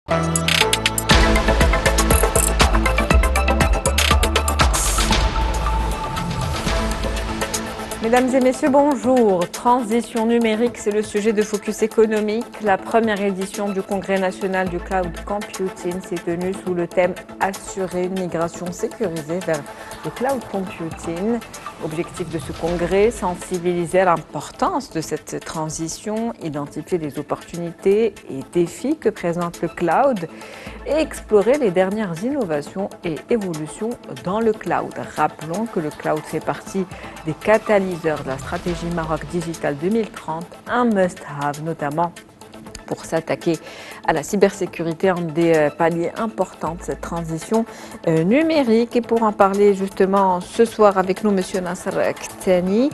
Mesdames et messieurs, bonjour. Transition numérique, c'est le sujet de Focus économique. La première édition du Congrès national du cloud computing s'est tenue sous le thème Assurer une migration sécurisée vers le cloud computing. Objectif de ce congrès, sensibiliser à l'importance de cette transition, identifier les opportunités et défis que présente le cloud et explorer les dernières innovations et évolutions dans le cloud. Rappelons que le cloud fait partie des catalyseurs de la stratégie Maroc Digital 2030, un must-have notamment pour s'attaquer à la cybersécurité, un des paliers importants de cette transition numérique. Et pour en parler justement ce soir avec nous, Monsieur Nasser Ktani,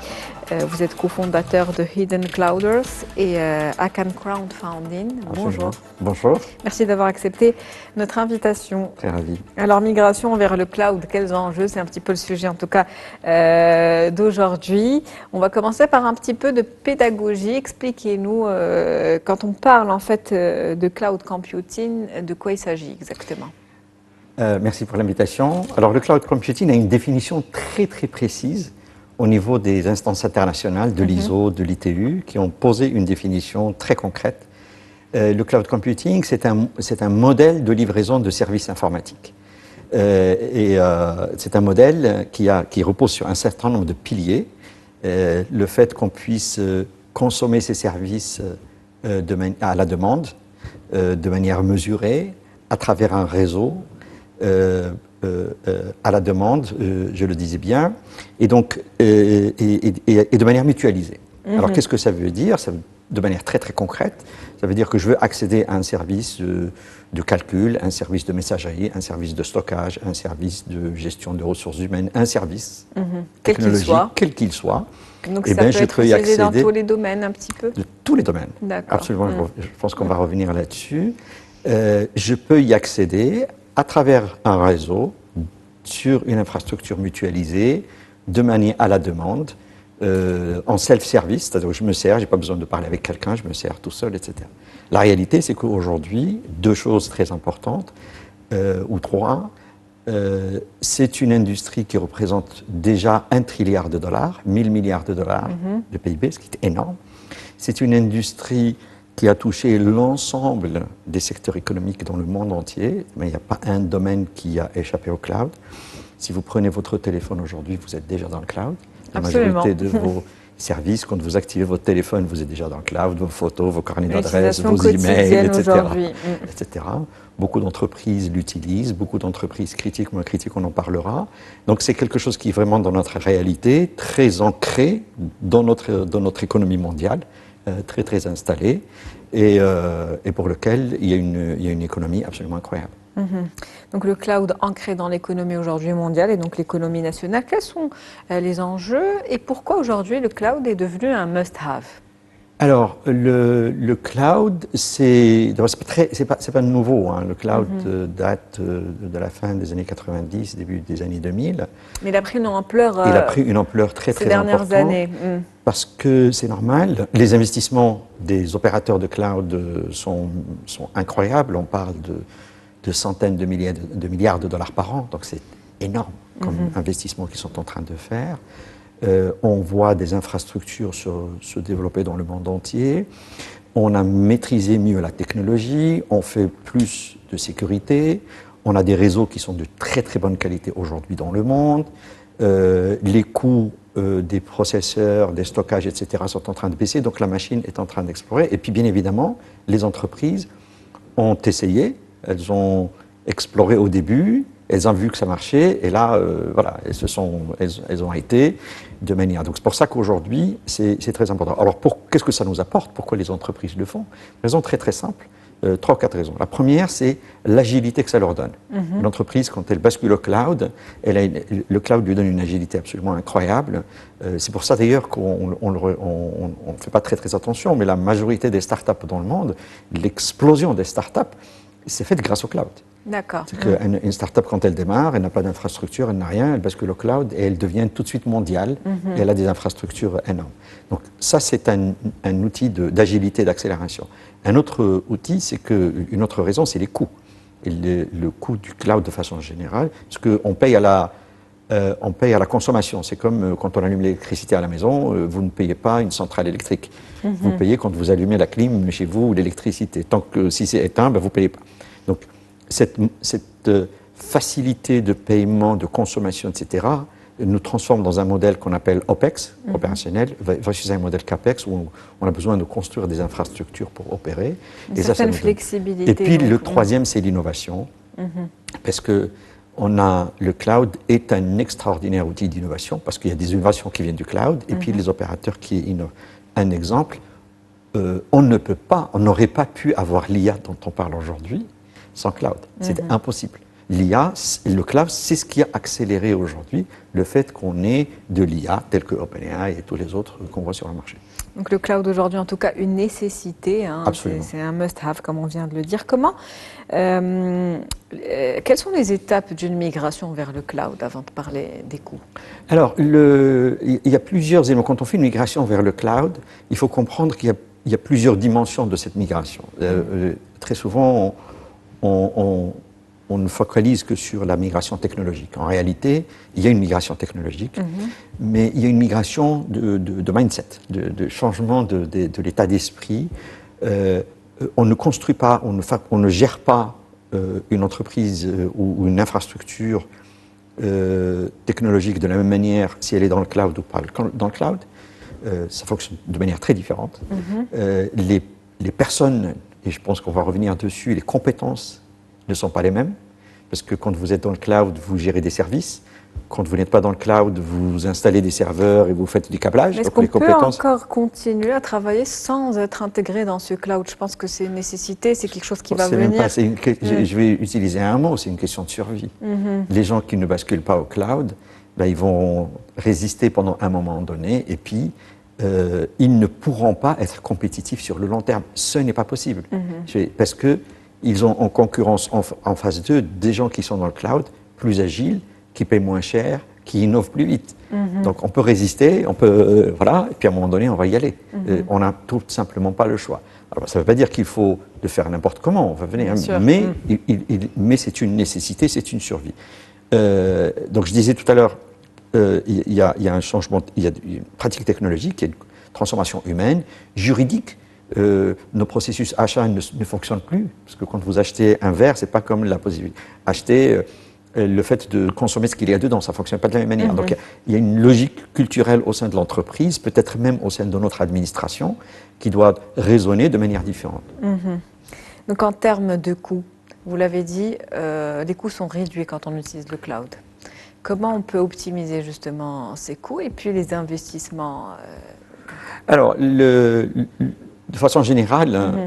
vous êtes cofondateur de Hidden Clouders et Akan Crowdfunding. Bonjour. Bonjour. Merci d'avoir accepté notre invitation. Très ravi. Alors, migration vers le cloud, quels enjeux? C'est un petit peu le sujet en tout cas d'aujourd'hui. On va commencer par un petit peu de pédagogie. Expliquez-nous, quand on parle en fait de cloud computing, de quoi il s'agit exactement? Merci pour l'invitation. Alors, le cloud computing a une définition très précise au niveau des instances internationales, de l'ISO, de l'ITU, qui ont posé une définition très concrète. Le cloud computing, c'est un modèle de livraison de services informatiques. C'est un modèle qui repose sur un certain nombre de piliers. Le fait qu'on puisse consommer ces services à la demande, de manière mesurée, à travers un réseau, à la demande, je le disais bien, et donc et de manière mutualisée. Alors qu'est-ce que ça veut dire? De manière très concrète, ça veut dire que je veux accéder à un service de calcul, un service de messagerie, un service de stockage, un service de gestion de ressources humaines, un service technologique, quel qu'il soit. Donc ça peut être utilisé dans tous les domaines un petit peu? De tous les domaines, absolument. Je pense qu'on va revenir là-dessus. Je peux y accéder à travers un réseau, sur une infrastructure mutualisée, de manière à la demande, en self-service, c'est-à-dire que je me sers, je n'ai pas besoin de parler avec quelqu'un, je me sers tout seul, etc. La réalité, c'est qu'aujourd'hui, deux choses très importantes, ou trois, c'est une industrie qui représente déjà $1 trilliard, 1000 milliards de dollars de PIB, ce qui est énorme. C'est une industrie qui a touché l'ensemble des secteurs économiques dans le monde entier, mais il n'y a pas un domaine qui a échappé au cloud. Si vous prenez votre téléphone aujourd'hui, vous êtes déjà dans le cloud. La majorité de vos services, quand vous activez votre téléphone, vous êtes déjà dans le cloud, vos photos, vos carnets d'adresses, vos emails, etc. Beaucoup d'entreprises l'utilisent, beaucoup d'entreprises critiques, moins critiques, on en parlera. Donc c'est quelque chose qui est vraiment dans notre réalité, très ancré dans notre économie mondiale, très installé, et pour lequel il y a une économie absolument incroyable. Donc le cloud ancré dans l'économie aujourd'hui mondiale et donc l'économie nationale, quels sont les enjeux et pourquoi aujourd'hui le cloud est devenu un must-have? Alors, le cloud, c'est pas nouveau. Hein. Le cloud date de la fin des années 90, début des années 2000. Mais il a pris une ampleur. Il a pris une ampleur très ces dernières importante. Années. Parce que c'est normal. Les investissements des opérateurs de cloud sont incroyables. On parle de centaines de milliards de dollars par an. Donc c'est énorme comme investissement qu'ils sont en train de faire. On voit des infrastructures se développer dans le monde entier. On a maîtrisé mieux la technologie. On fait plus de sécurité. On a des réseaux qui sont de très bonne qualité aujourd'hui dans le monde. Les coûts des processeurs, des stockages, etc. sont en train de baisser. Donc la machine est en train d'explorer. Et puis bien évidemment, les entreprises ont essayé. Elles ont exploré au début, elles ont vu que ça marchait, et là, voilà, elles ont été de manière. Donc c'est pour ça qu'aujourd'hui, c'est très important. Alors qu'est-ce que ça nous apporte? Pourquoi les entreprises le font? Raison très simple. 3 ou 4 raisons. La première, c'est l'agilité que ça leur donne. L'entreprise, quand elle bascule au cloud, le cloud lui donne une agilité absolument incroyable. C'est pour ça d'ailleurs qu'on ne fait pas très attention, mais la majorité des startups dans le monde, l'explosion des startups, c'est faite grâce au cloud. D'accord. C'est qu'une start-up, quand elle démarre, elle n'a pas d'infrastructure, elle n'a rien, elle bascule au cloud et elle devient tout de suite mondiale et elle a des infrastructures énormes. Donc ça, c'est un outil d'agilité, d'accélération. Un autre outil, une autre raison, c'est les coûts. Et le coût du cloud de façon générale, parce qu'on paye à la consommation. C'est comme quand on allume l'électricité à la maison, vous ne payez pas une centrale électrique. Vous payez quand vous allumez la clim chez vous ou l'électricité. Tant que si c'est éteint, vous ne payez pas. Donc cette facilité de paiement, de consommation, etc., nous transforme dans un modèle qu'on appelle OPEX, opérationnel, versus un modèle CAPEX, où on a besoin de construire des infrastructures pour opérer. Une certaine flexibilité. Et puis le troisième, c'est l'innovation, parce que le cloud est un extraordinaire outil d'innovation, parce qu'il y a des innovations qui viennent du cloud, et puis les opérateurs qui innovent. Un exemple, on n'aurait pas pu avoir l'IA dont on parle aujourd'hui sans cloud. C'était impossible. L'IA, le cloud, c'est ce qui a accéléré aujourd'hui le fait qu'on ait de l'IA, tel que OpenAI et tous les autres qu'on voit sur le marché. Donc le cloud aujourd'hui, en tout cas, une nécessité. Absolument. C'est un must-have, comme on vient de le dire. Quelles sont les étapes d'une migration vers le cloud avant de parler des coûts? Alors, il y a plusieurs éléments. Quand on fait une migration vers le cloud, il faut comprendre qu'il y a plusieurs dimensions de cette migration. Très souvent, on ne focalise que sur la migration technologique. En réalité, il y a une migration technologique, mais il y a une migration de mindset, de changement de l'état d'esprit. On ne construit pas, on ne gère pas une entreprise ou une infrastructure technologique de la même manière si elle est dans le cloud ou pas dans le cloud. Ça fonctionne de manière très différente. Les personnes, et je pense qu'on va revenir dessus, les compétences ne sont pas les mêmes, parce que quand vous êtes dans le cloud, vous gérez des services. Quand vous n'êtes pas dans le cloud, vous installez des serveurs et vous faites du câblage. Est-ce qu'on peut encore continuer à travailler sans être intégré dans ce cloud? Je pense que c'est une nécessité, c'est quelque chose qui va venir. Je vais utiliser un mot, c'est une question de survie. Les gens qui ne basculent pas au cloud, ils vont résister pendant un moment donné et puis ils ne pourront pas être compétitifs sur le long terme. Ce n'est pas possible. Parce qu'ils ont en concurrence en phase 2 des gens qui sont dans le cloud, plus agiles, qui paient moins cher, qui innovent plus vite. Donc on peut résister, voilà, et puis à un moment donné, on va y aller. On n'a tout simplement pas le choix. Alors ça ne veut pas dire qu'il faut le faire n'importe comment, on va venir, mais c'est une nécessité, c'est une survie. Donc je disais tout à l'heure, il y a un changement, il y a une pratique technologique, il y a une transformation humaine, juridique. Nos processus achats ne fonctionnent plus, parce que quand vous achetez un verre, c'est pas comme la possibilité. Acheter le fait de consommer ce qu'il y a dedans, ça ne fonctionne pas de la même manière. Donc il y a une logique culturelle au sein de l'entreprise, peut-être même au sein de notre administration, qui doit raisonner de manière différente. Donc en termes de coûts, vous l'avez dit, les coûts sont réduits quand on utilise le cloud. Comment on peut optimiser justement ces coûts et puis les investissements Alors, de façon générale,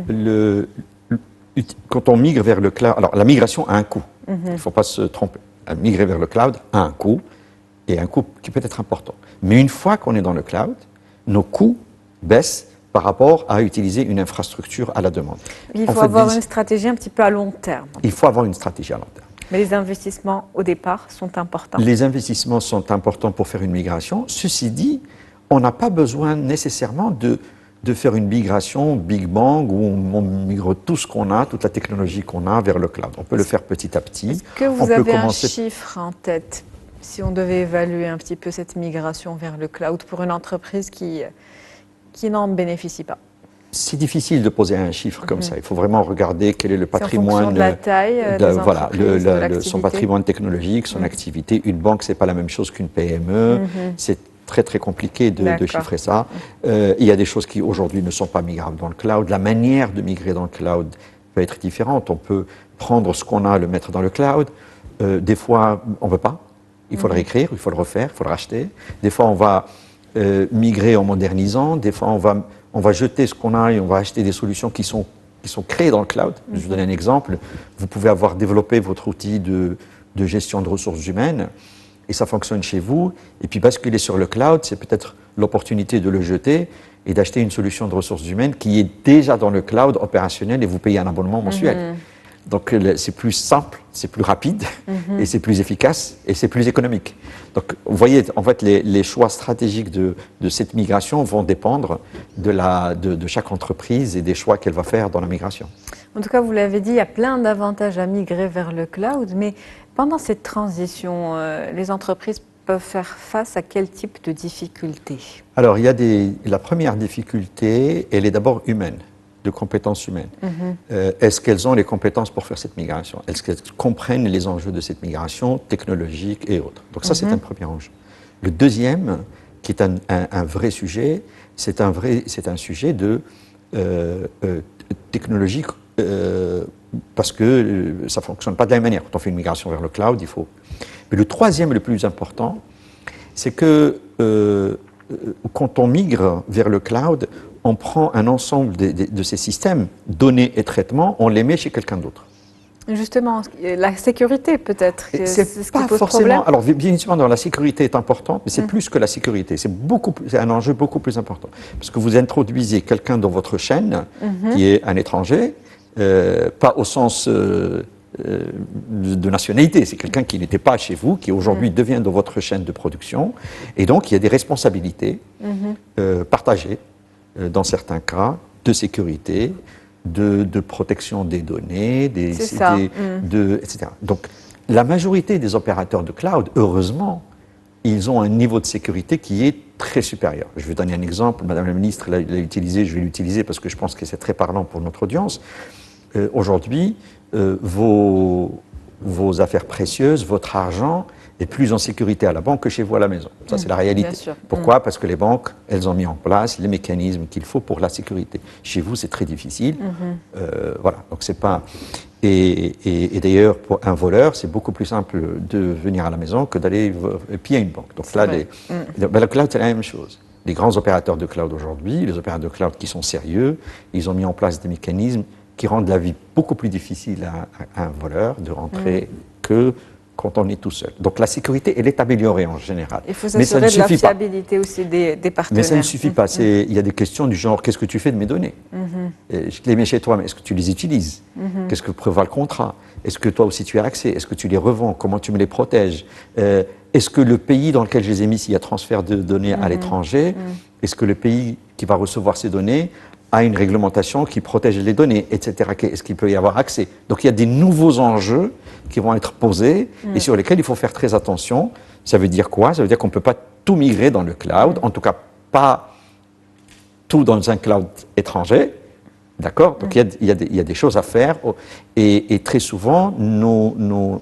quand on migre vers le cloud, alors la migration a un coût. Il ne faut pas se tromper. Migrer vers le cloud a un coût, et un coût qui peut être important. Mais une fois qu'on est dans le cloud, nos coûts baissent par rapport à utiliser une infrastructure à la demande. Il faut avoir une stratégie un petit peu à long terme. Il faut avoir une stratégie à long terme. Mais les investissements au départ sont importants. Les investissements sont importants pour faire une migration. Ceci dit, on n'a pas besoin nécessairement de faire une migration Big Bang où on migre tout ce qu'on a, toute la technologie qu'on a vers le cloud. On peut le faire petit à petit. Est-ce que vous avez un chiffre en tête si on devait évaluer un petit peu cette migration vers le cloud pour une entreprise qui n'en bénéficie pas? C'est difficile de poser un chiffre comme ça. Il faut vraiment regarder quel est le patrimoine. En fonction de la taille des entreprises, son patrimoine technologique, son activité. Une banque, c'est pas la même chose qu'une PME. C'est très compliqué de chiffrer ça. Il y a des choses qui aujourd'hui ne sont pas migrables dans le cloud. La manière de migrer dans le cloud peut être différente. On peut prendre ce qu'on a, le mettre dans le cloud. Des fois, on ne veut pas. Il faut le réécrire, il faut le refaire, il faut le racheter. Des fois, on va migrer en modernisant. Des fois, on va jeter ce qu'on a et on va acheter des solutions qui sont créées dans le cloud. Je vous donne un exemple. Vous pouvez avoir développé votre outil de gestion de ressources humaines et ça fonctionne chez vous. Et puis basculer sur le cloud, c'est peut-être l'opportunité de le jeter et d'acheter une solution de ressources humaines qui est déjà dans le cloud opérationnel et vous payez un abonnement mensuel. Donc c'est plus simple, c'est plus rapide, et c'est plus efficace, et c'est plus économique. Donc vous voyez, en fait, les choix stratégiques de cette migration vont dépendre de chaque entreprise et des choix qu'elle va faire dans la migration. En tout cas, vous l'avez dit, il y a plein d'avantages à migrer vers le cloud, mais pendant cette transition, les entreprises peuvent faire face à quel type de difficultés? Alors, la première difficulté, elle est d'abord humaine, de compétences humaines. Est-ce qu'elles ont les compétences pour faire cette migration? Est-ce qu'elles comprennent les enjeux de cette migration technologique et autres? Donc ça, c'est un premier enjeu. Le deuxième, qui est un vrai sujet, c'est un sujet de technologique, parce que ça ne fonctionne pas de la même manière. Quand on fait une migration vers le cloud, il faut... Mais le troisième et le plus important, c'est que quand on migre vers le cloud, on prend un ensemble de ces systèmes, données et traitements, on les met chez quelqu'un d'autre. Justement, la sécurité peut-être, c'est ce qui pose problème. Alors bien évidemment, la sécurité est importante, mais c'est plus que la sécurité, c'est un enjeu beaucoup plus important. Parce que vous introduisez quelqu'un dans votre chaîne qui est un étranger, pas au sens de nationalité, c'est quelqu'un qui n'était pas chez vous, qui aujourd'hui devient dans votre chaîne de production, et donc il y a des responsabilités partagées, dans certains cas, de sécurité, de protection des données, etc. Donc, la majorité des opérateurs de cloud, heureusement, ils ont un niveau de sécurité qui est très supérieur. Je vais donner un exemple, Madame la Ministre l'a utilisé, je vais l'utiliser parce que je pense que c'est très parlant pour notre audience. Aujourd'hui, vos affaires précieuses, votre argent est plus en sécurité à la banque que chez vous à la maison. Ça, c'est la réalité. Pourquoi? Parce que les banques, elles ont mis en place les mécanismes qu'il faut pour la sécurité. Chez vous, c'est très difficile. Voilà, donc c'est pas... Et d'ailleurs, pour un voleur, c'est beaucoup plus simple de venir à la maison que d'aller piller une banque. Donc là, le cloud, c'est la même chose. Les grands opérateurs de cloud aujourd'hui, les opérateurs de cloud qui sont sérieux, ils ont mis en place des mécanismes qui rendent la vie beaucoup plus difficile à un voleur de rentrer que quand on est tout seul. Donc la sécurité, elle est améliorée en général. Il faut s'assurer de la fiabilité aussi des partenaires. Mais ça ne suffit pas. Il y a des questions du genre, qu'est-ce que tu fais de mes données? Je les mets chez toi, mais est-ce que tu les utilises? Qu'est-ce que prévoit le contrat? Est-ce que toi aussi tu as accès? Est-ce que tu les revends? Comment tu me les protèges? Est-ce que le pays dans lequel je les ai mis, s'il y a transfert de données à l'étranger, est-ce que le pays qui va recevoir ces données a une réglementation qui protège les données, etc. Est-ce qu'il peut y avoir accès? Donc il y a des nouveaux enjeux qui vont être posés et sur lesquels il faut faire très attention. Ça veut dire quoi? Ça veut dire qu'on ne peut pas tout migrer dans le cloud, en tout cas pas tout dans un cloud étranger. D'accord? Donc il y a des choses à faire et très souvent nos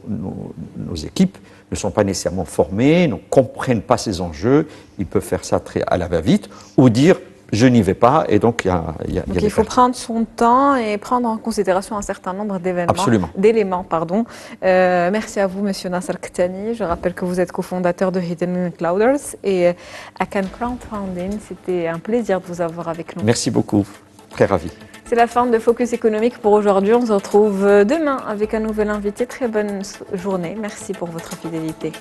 équipes ne sont pas nécessairement formées, ne comprennent pas ces enjeux. Ils peuvent faire ça très à la va-vite ou dire je n'y vais pas, et donc il faut prendre son temps et prendre en considération un certain nombre d'éléments. Merci à vous, Monsieur Nasser Ktani. Je rappelle que vous êtes cofondateur de Hidden Clouders et Akan Crowdfunding. C'était un plaisir de vous avoir avec nous. Merci beaucoup, très ravi. C'est la fin de Focus économique pour aujourd'hui. On se retrouve demain avec un nouvel invité. Très bonne journée. Merci pour votre fidélité.